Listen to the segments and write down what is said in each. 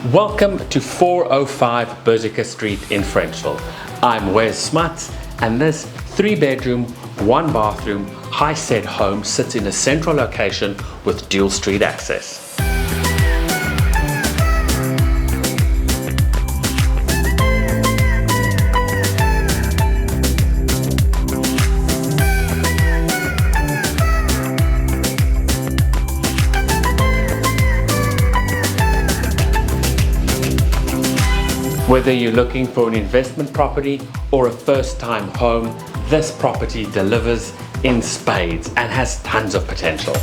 Welcome to 405 Berserker Street in Frenchville. I'm Wes Smuts, and this 3-bedroom, 1-bathroom, high-set home sits in a central location with dual street access. Whether you're looking for an investment property or a first-time home, this property delivers in spades and has tons of potential.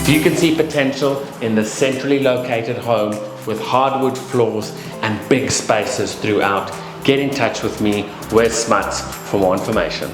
If you can see potential in the centrally located home with hardwood floors and big spaces throughout, get in touch with me, Wes Smuts, for more information.